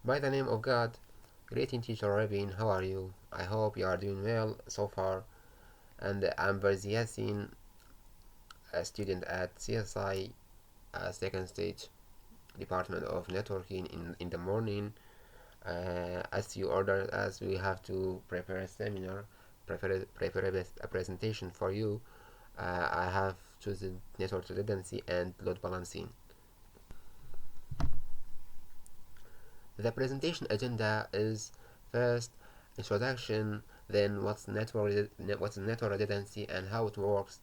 By the name of God, greeting teacher Rabin, how are you? I hope you are doing well so far. And I'm Barzi Yassin, a student at CSI, second stage, Department of Networking in the morning. As you ordered us, we have to prepare a seminar, prepare a presentation for you. I have chosen network redundancy and load balancing. The presentation agenda is first introduction, then what's network redundancy and how it works,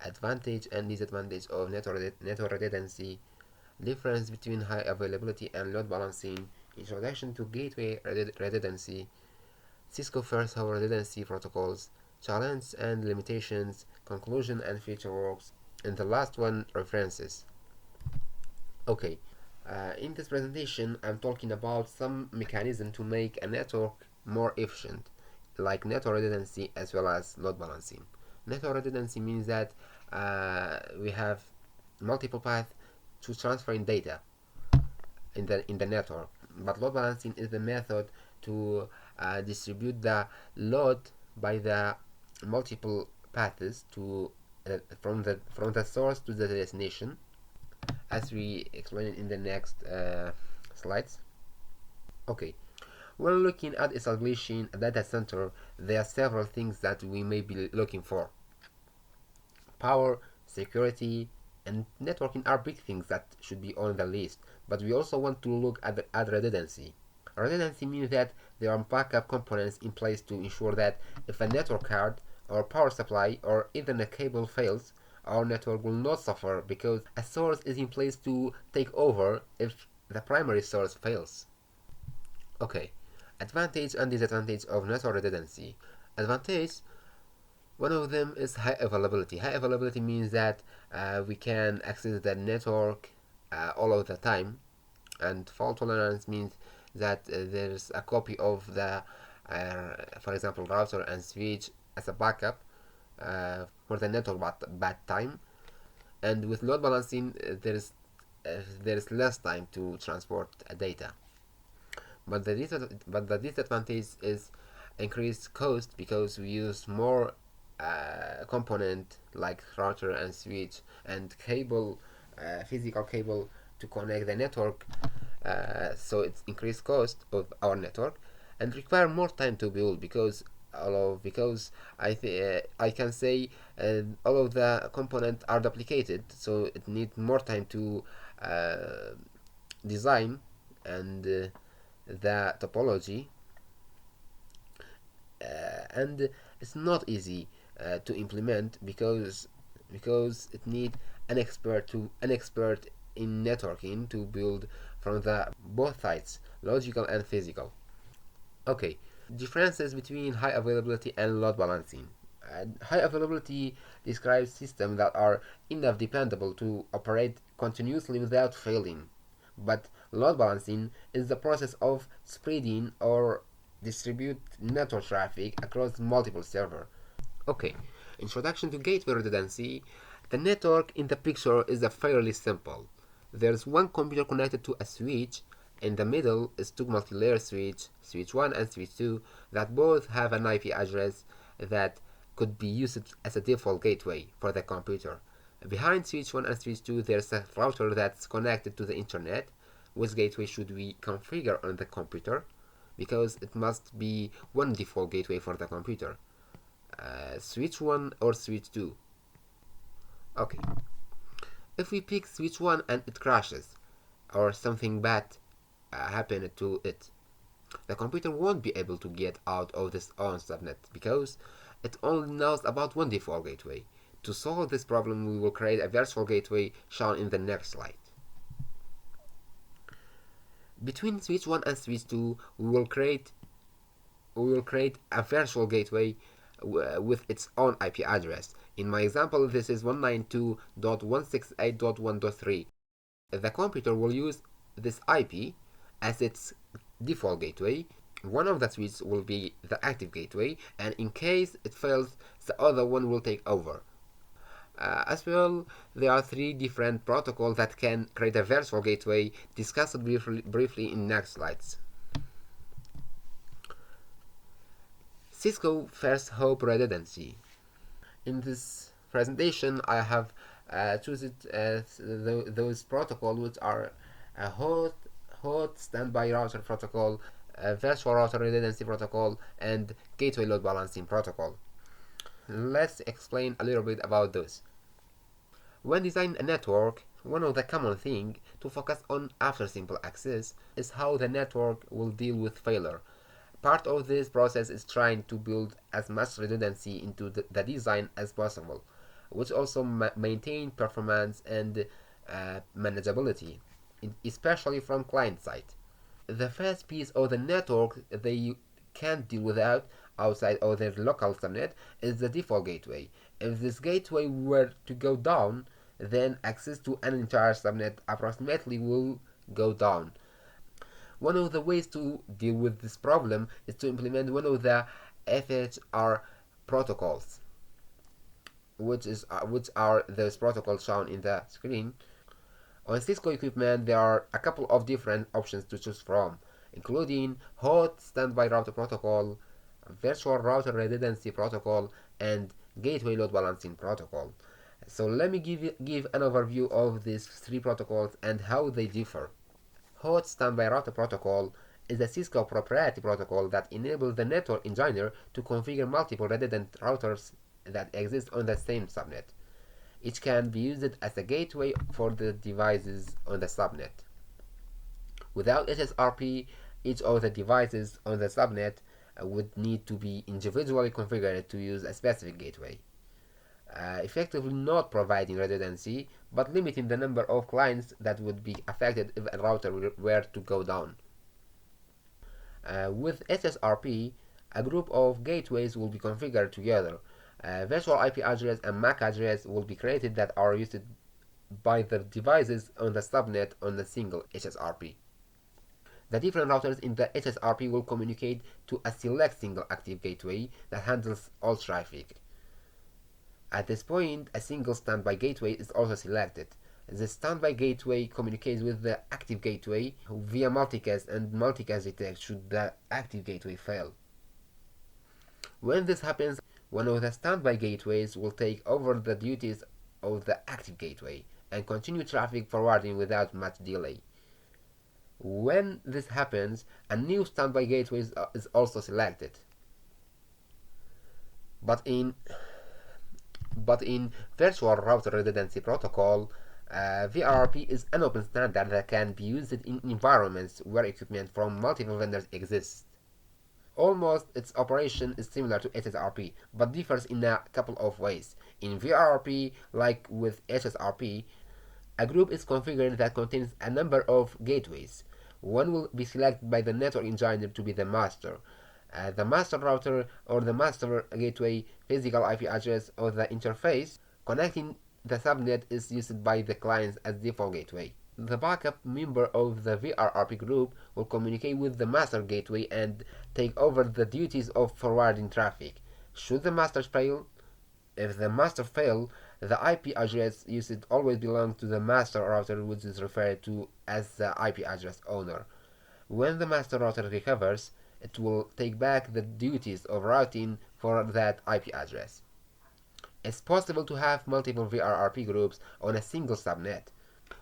advantage and disadvantage of network redundancy, difference between high availability and load balancing, introduction to gateway redundancy, Cisco first hour redundancy protocols, challenge and limitations, conclusion and future works, and the last one, references. Okay, in this presentation, I'm talking about some mechanism to make a network more efficient, like network redundancy as well as load balancing. Network redundancy means that we have multiple paths to transferring data in the network, but load balancing is the method to distribute the load by the multiple paths to from the source to the destination, as we explain in the next slides. Okay, when looking at establishing a data center, there are several things that we may be looking for. Power, security, and networking are big things that should be on the list, but we also want to look at redundancy. Redundancy means that there are backup components in place to ensure that if a network card or power supply or even a cable fails, our network will not suffer because a source is in place to take over if the primary source fails. Okay, advantage and disadvantage of network redundancy. Advantage, one of them is high availability. High availability means that we can access the network all of the time, and fault tolerance means that there's a copy of the, for example, router and switch as a backup for the network bad time. And with load balancing, there's less time to transport data. But the disadvantage is increased cost because we use more component like router and switch and cable, physical cable to connect the network. So it's increased cost of our network and require more time to build because I can say all of the components are duplicated, so it needs more time to design and the topology, and it's not easy to implement because it needs an expert in networking to build from the both sides, logical and physical. Okay, differences between high availability and load balancing. High availability describes systems that are enough dependable to operate continuously without failing. But load balancing is the process of spreading or distribute network traffic across multiple servers. Okay, introduction to gateway redundancy. The network in the picture is a fairly simple. There's one computer connected to a switch. In the middle is two multi-layer switch 1 and switch 2, that both have an IP address that could be used as a default gateway for the computer. Behind switch 1 and switch 2, there's a router that's connected to the internet. Which gateway should we configure on the computer? Because it must be one default gateway for the computer. Switch 1 or switch 2? Okay. If we pick switch 1 and it crashes, or something bad happened to it, the computer won't be able to get out of this own subnet because it only knows about one default gateway. To solve this problem, we will create a virtual gateway shown in the next slide. Between switch 1 and switch 2, we will create a virtual gateway with its own IP address. In my example, this is 192.168.1.3. The computer will use this IP as its default gateway. One of the switches will be the active gateway, and in case it fails, the other one will take over. As well, there are three different protocols that can create a virtual gateway, discussed briefly in next slides. Cisco First Hop Redundancy. In this presentation, I have chosen those protocols which are a hot standby router protocol, a virtual router redundancy protocol, and gateway load balancing protocol. Let's explain a little bit about those. When designing a network, one of the common things to focus on after simple access is how the network will deal with failure. Part of this process is trying to build as much redundancy into the design as possible, which also maintain performance and manageability, especially from client side. The first piece of the network they can't deal without outside of their local subnet is the default gateway. If this gateway were to go down, then access to an entire subnet approximately will go down. One of the ways to deal with this problem is to implement one of the FHR protocols, which are those protocols shown in the screen. On Cisco equipment, there are a couple of different options to choose from, including hot standby router protocol, virtual router redundancy protocol, and gateway load balancing protocol. So let me give an overview of these three protocols and how they differ. Hot Standby Router Protocol is a Cisco proprietary protocol that enables the network engineer to configure multiple redundant routers that exist on the same subnet. Each can be used as a gateway for the devices on the subnet. Without HSRP, each of the devices on the subnet would need to be individually configured to use a specific gateway, effectively not providing redundancy but limiting the number of clients that would be affected if a router were to go down. With SSRP, a group of gateways will be configured together. Virtual IP address and MAC address will be created that are used by the devices on the subnet on the single HSRP. The different routers in the HSRP will communicate to a select single active gateway that handles all traffic. At this point, a single standby gateway is also selected. The standby gateway communicates with the active gateway via multicast, and multicast detects should the active gateway fail. When this happens, one of the standby gateways will take over the duties of the active gateway and continue traffic forwarding without much delay. When this happens, a new standby gateway is also selected. But in Virtual Router Redundancy Protocol, VRRP is an open standard that can be used in environments where equipment from multiple vendors exists. Almost its operation is similar to HSRP, but differs in a couple of ways. In VRRP, like with HSRP, a group is configured that contains a number of gateways. One will be selected by the network engineer to be the master. The master router or the master gateway physical IP address or the interface connecting the subnet is used by the clients as default gateway. The backup member of the VRRP group will communicate with the master gateway and take over the duties of forwarding traffic. Should the master fail, if the master fail, the IP address used always belongs to the master router, which is referred to as the IP address owner. When the master router recovers, it will take back the duties of routing for that IP address. It's possible to have multiple VRRP groups on a single subnet,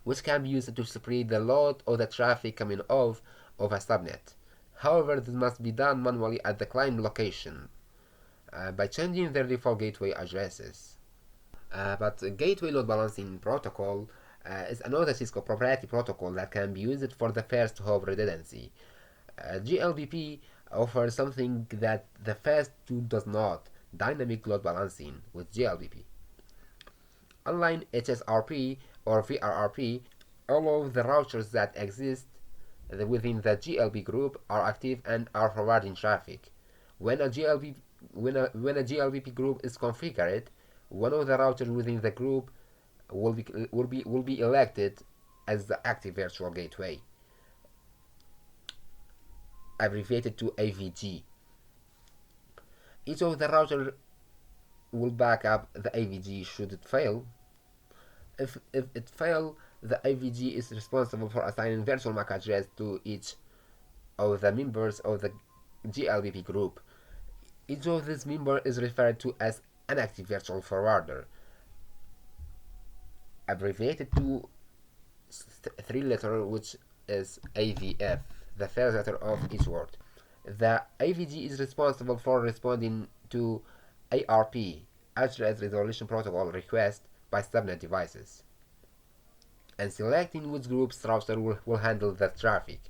which can be used to spread the load of the traffic coming off of a subnet. However, this must be done manually at the client location by changing their default gateway addresses. But Gateway Load Balancing Protocol is another Cisco proprietary protocol that can be used for the first hop redundancy. GLBP offers something that the first two does not, dynamic load balancing with GLBP. Unlike HSRP or VRRP, all of the routers that exist within the GLB group are active and are forwarding traffic. When a GLBP group is configured, one of the routers within the group will be elected as the active virtual gateway, abbreviated to AVG. Each of the routers will back up the AVG should it fail. If it fails, the AVG is responsible for assigning virtual MAC address to each of the members of the GLBP group. Each of these members is referred to as an active virtual forwarder, abbreviated to three letters, which is AVF, the first letter of each word. The AVG is responsible for responding to ARP, Address Resolution Protocol requests by subnet devices, and selecting which group's router will handle the traffic.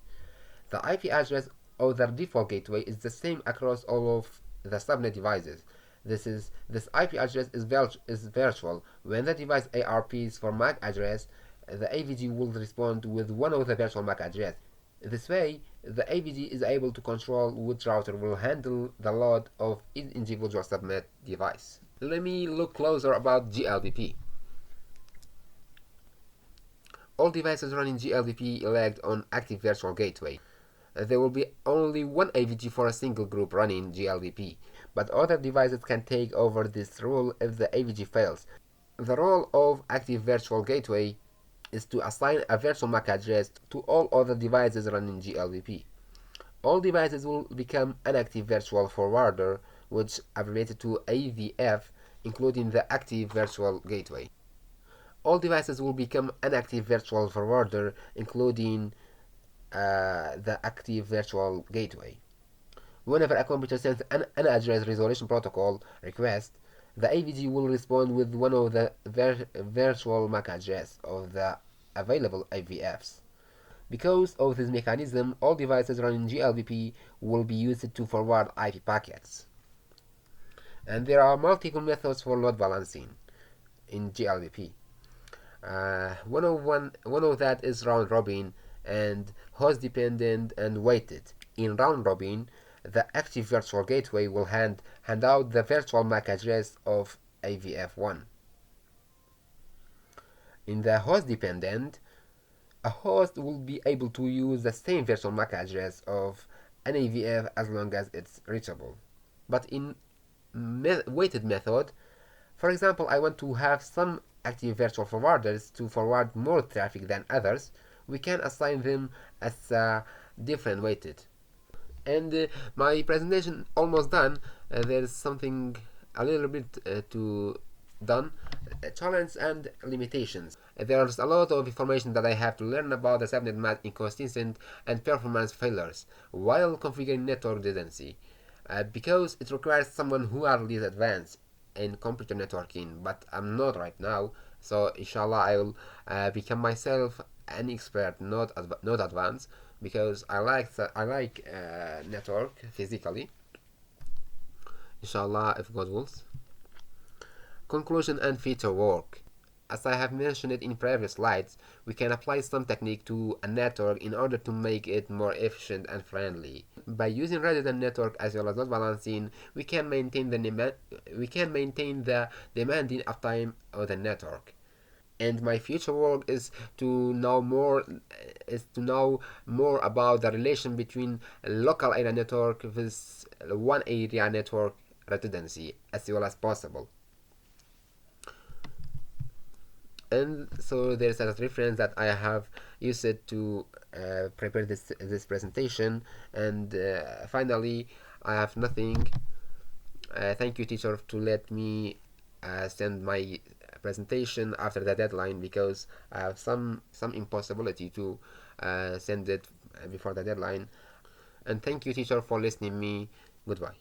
The IP address of the default gateway is the same across all of the subnet devices. This IP address is virtual. When the device ARPs for MAC address, the AVG will respond with one of the virtual MAC address. This way, the AVG is able to control which router will handle the load of each individual subnet device. Let me look closer about GLVP. All devices running GLVP elect on Active Virtual Gateway. There will be only one AVG for a single group running GLVP, but other devices can take over this role if the AVG fails. The role of Active Virtual Gateway is to assign a virtual MAC address to all other devices running GLVP. All devices will become an Active Virtual Forwarder, which abbreviated to AVF, including the Active Virtual Gateway. All devices will become an Active Virtual Forwarder, including the Active Virtual Gateway. Whenever a computer sends an address resolution protocol request, the AVG will respond with one of the virtual MAC address of the available AVFs. Because of this mechanism, all devices running GLVP will be used to forward IP packets. And there are multiple methods for load balancing in GLVP. One of that is round robin and host dependent and weighted. In round robin, the active virtual gateway will hand out the virtual MAC address of AVF1. In the host dependent, a host will be able to use the same virtual MAC address of an AVF as long as it's reachable. But in weighted method, for example, I want to have some active virtual forwarders to forward more traffic than others, we can assign them as different weighted. And my presentation almost done. There's something a little bit to done. Challenge and limitations. There's a lot of information that I have to learn about the subnet mask inconsistent and performance failures while configuring network redundancy, because it requires someone who are least advanced in computer networking, but I'm not right now. So inshallah I will become myself an expert, not advanced, because I like network physically. Inshallah, if God wills. Conclusion and feature work. As I have mentioned it in previous slides, we can apply some technique to a network in order to make it more efficient and friendly. By using redundant network as well as load balancing, we can maintain the demanding uptime of the network. And my future work is to know more about the relation between local area network with one area network redundancy as well as possible. And so there's a reference that I have used it to prepare this presentation. And finally, I have nothing. Thank you, teacher, to let me send my presentation after the deadline, because I have some impossibility to send it before the deadline. And thank you, teacher, for listening me. Goodbye.